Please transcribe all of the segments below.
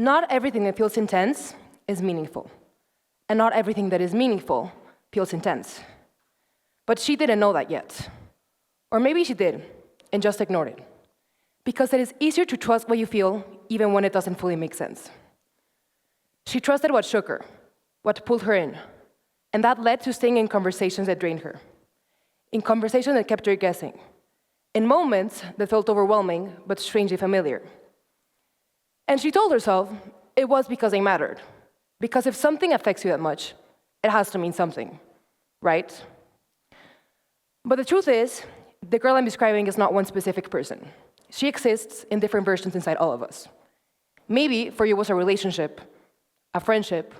Not everything that feels intense is meaningful, and not everything that is meaningful feels intense. But she didn't know that yet. Or maybe she did, and just ignored it. Because it is easier to trust what you feel, even when it doesn't fully make sense. She trusted what shook her, what pulled her in, and that led to staying in conversations that drained her, in conversations that kept her guessing, in moments that felt overwhelming but strangely familiar. And she told herself it was because they mattered, because if something affects you that much, it has to mean something, right? But the truth is, the girl I'm describing is not one specific person. She exists in different versions inside all of us. Maybe for you it was a relationship, a friendship,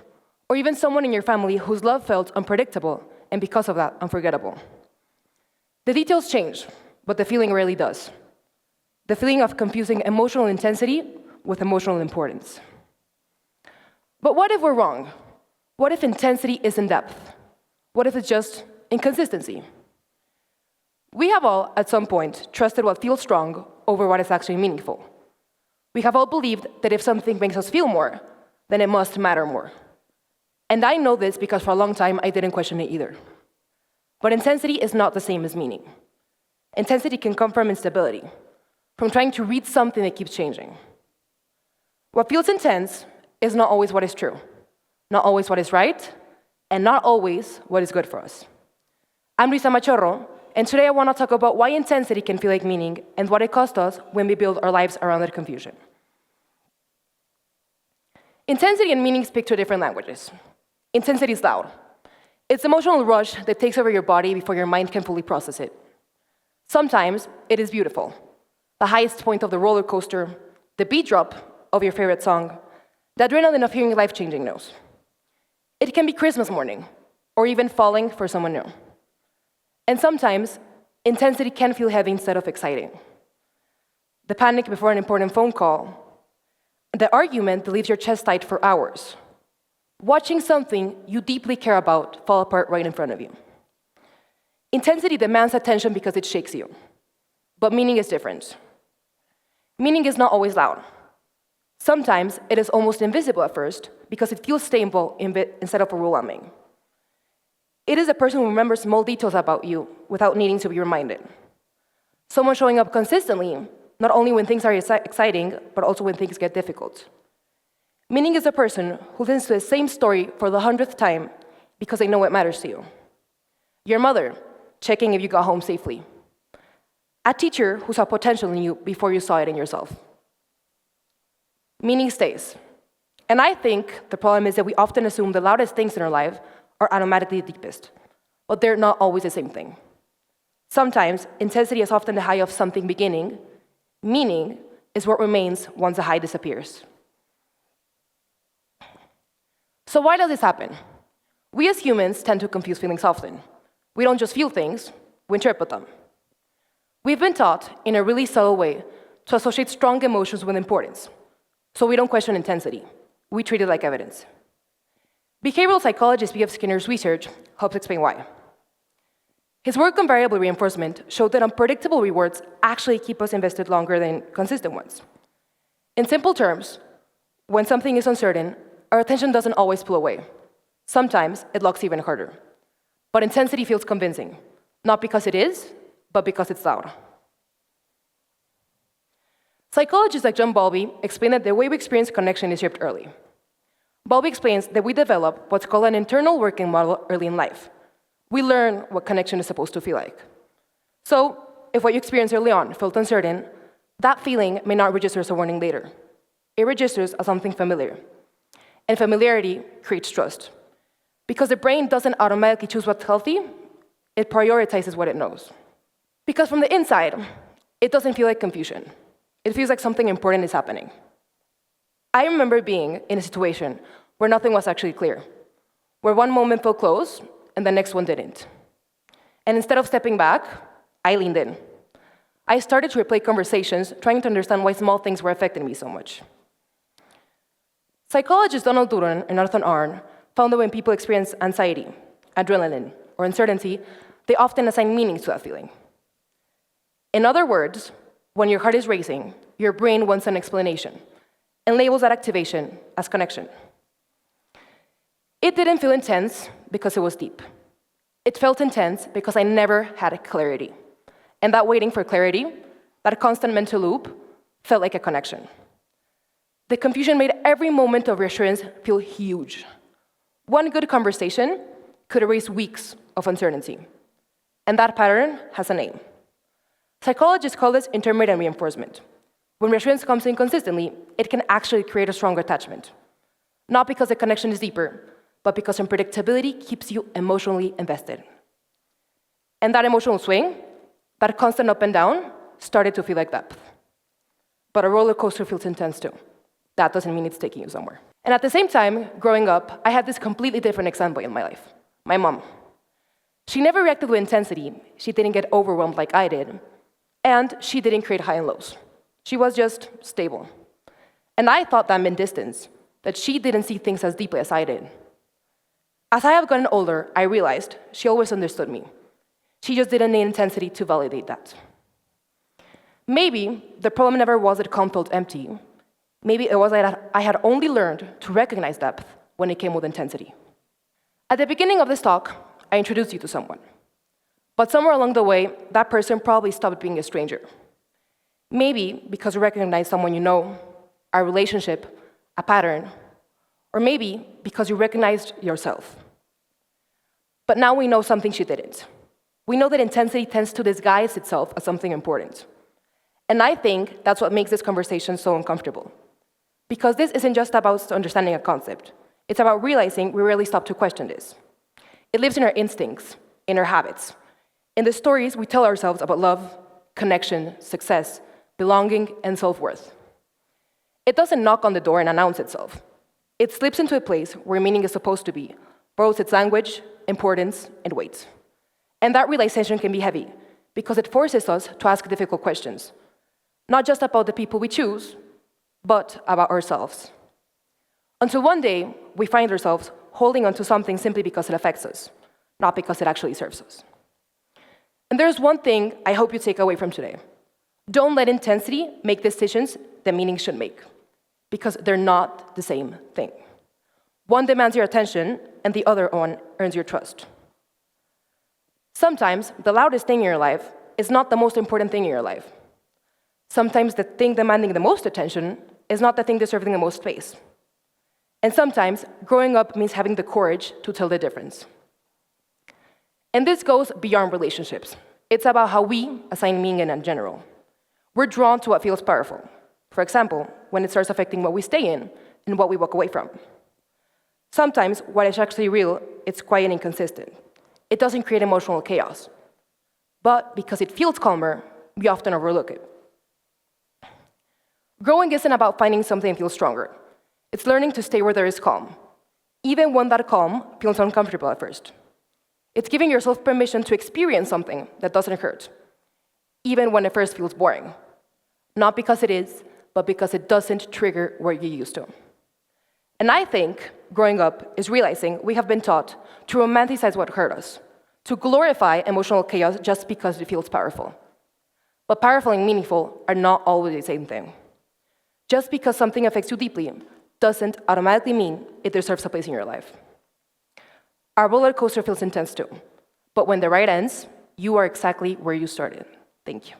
or even someone in your family whose love felt unpredictable, and because of that, unforgettable. The details change, but the feeling rarely does. The feeling of confusing emotional intensity with emotional importance. But what if we're wrong? What if intensity isn't depth? What if it's just inconsistency? We have all, at some point, trusted what feels strong over what is actually meaningful. We have all believed that if something makes us feel more, then it must matter more. And I know this because for a long time, I didn't question it either. But intensity is not the same as meaning. Intensity can come from instability, from trying to read something that keeps changing. What feels intense is not always what is true, not always what is right, and not always what is good for us. I'm Luisa Machorro, and today I want to talk about why intensity can feel like meaning and what it costs us when we build our lives around that confusion. Intensity and meaning speak two different languages. Intensity is loud. It's an emotional rush that takes over your body before your mind can fully process it. Sometimes it is beautiful. The highest point of the roller coaster, the beat drop of your favorite song, the adrenaline of hearing life-changing news. It can be Christmas morning, or even falling for someone new. And sometimes, intensity can feel heavy instead of exciting. The panic before an important phone call, the argument that leaves your chest tight for hours, watching something you deeply care about fall apart right in front of you. Intensity demands attention because it shakes you, but meaning is different. Meaning is not always loud. Sometimes it is almost invisible at first because it feels stable instead of overwhelming. It is a person who remembers small details about you without needing to be reminded. Someone showing up consistently, not only when things are exciting, but also when things get difficult. Meaning is a person who listens to the same story for the 100th time because they know it matters to you. Your mother, checking if you got home safely. A teacher who saw potential in you before you saw it in yourself. Meaning stays. And I think the problem is that we often assume the loudest things in our life are automatically the deepest, but they're not always the same thing. Sometimes, intensity is often the high of something beginning. Meaning is what remains once the high disappears. So why does this happen? We as humans tend to confuse feelings often. We don't just feel things, we interpret them. We've been taught, in a really subtle way, to associate strong emotions with importance. So we don't question intensity. We treat it like evidence. Behavioral psychologist B.F. Skinner's research helps explain why. His work on variable reinforcement showed that unpredictable rewards actually keep us invested longer than consistent ones. In simple terms, when something is uncertain, our attention doesn't always pull away. Sometimes it locks even harder. But intensity feels convincing, not because it is, but because it's loud. Psychologists like John Bowlby explain that the way we experience connection is shaped early. Bowlby explains that we develop what's called an internal working model early in life. We learn what connection is supposed to feel like. So, if what you experienced early on felt uncertain, that feeling may not register as a warning later. It registers as something familiar. And familiarity creates trust. Because the brain doesn't automatically choose what's healthy, it prioritizes what it knows. Because from the inside, it doesn't feel like confusion. It feels like something important is happening. I remember being in a situation where nothing was actually clear, where one moment felt close and the next one didn't. And instead of stepping back, I leaned in. I started to replay conversations, trying to understand why small things were affecting me so much. Psychologists Donald Duran and Nathan Arn found that when people experience anxiety, adrenaline, or uncertainty, they often assign meanings to that feeling. In other words, when your heart is racing, your brain wants an explanation. and labels that activation as connection. It didn't feel intense because it was deep. It felt intense because I never had clarity. And that waiting for clarity, that constant mental loop, felt like a connection. The confusion made every moment of reassurance feel huge. One good conversation could erase weeks of uncertainty. And that pattern has a name. Psychologists call this intermittent reinforcement. When reassurance comes in consistently, it can actually create a stronger attachment. Not because the connection is deeper, but because unpredictability keeps you emotionally invested. And that emotional swing, that constant up and down, started to feel like depth. But a roller coaster feels intense too. That doesn't mean it's taking you somewhere. And at the same time, growing up, I had this completely different example in my life, my mom. She never reacted with intensity. She didn't get overwhelmed like I did. And she didn't create high and lows. She was just stable. And I thought that meant distance, that she didn't see things as deeply as I did. As I have gotten older, I realized she always understood me. She just didn't need intensity to validate that. Maybe the problem never was that calm felt empty. Maybe it was that I had only learned to recognize depth when it came with intensity. At the beginning of this talk, I introduced you to someone. But somewhere along the way, that person probably stopped being a stranger. Maybe because you recognize someone you know, a relationship, a pattern, or maybe because you recognized yourself. But now we know something she didn't. We know that intensity tends to disguise itself as something important. And I think that's what makes this conversation so uncomfortable. Because this isn't just about understanding a concept. It's about realizing we rarely stop to question this. It lives in our instincts, in our habits, in the stories we tell ourselves about love, connection, success, belonging, and self-worth. It doesn't knock on the door and announce itself. It slips into a place where meaning is supposed to be, borrows its language, importance, and weight. And that realization can be heavy, because it forces us to ask difficult questions, not just about the people we choose, but about ourselves. Until one day, we find ourselves holding onto something simply because it affects us, not because it actually serves us. And there's one thing I hope you take away from today. Don't let intensity make decisions that meaning should make, because they're not the same thing. One demands your attention, and the other one earns your trust. Sometimes, the loudest thing in your life is not the most important thing in your life. Sometimes the thing demanding the most attention is not the thing deserving the most space. And sometimes, growing up means having the courage to tell the difference. And this goes beyond relationships. It's about how we assign meaning in general. We're drawn to what feels powerful. For example, when it starts affecting what we stay in and what we walk away from. Sometimes, what is actually real, it's quiet and inconsistent. It doesn't create emotional chaos. But because it feels calmer, we often overlook it. Growing isn't about finding something that feels stronger. It's learning to stay where there is calm, even when that calm feels uncomfortable at first. It's giving yourself permission to experience something that doesn't hurt, even when it first feels boring. Not because it is, but because it doesn't trigger what you're used to. And I think growing up is realizing we have been taught to romanticize what hurt us, to glorify emotional chaos just because it feels powerful. But powerful and meaningful are not always the same thing. Just because something affects you deeply doesn't automatically mean it deserves a place in your life. Our roller coaster feels intense too, but when the ride ends, you are exactly where you started. Thank you.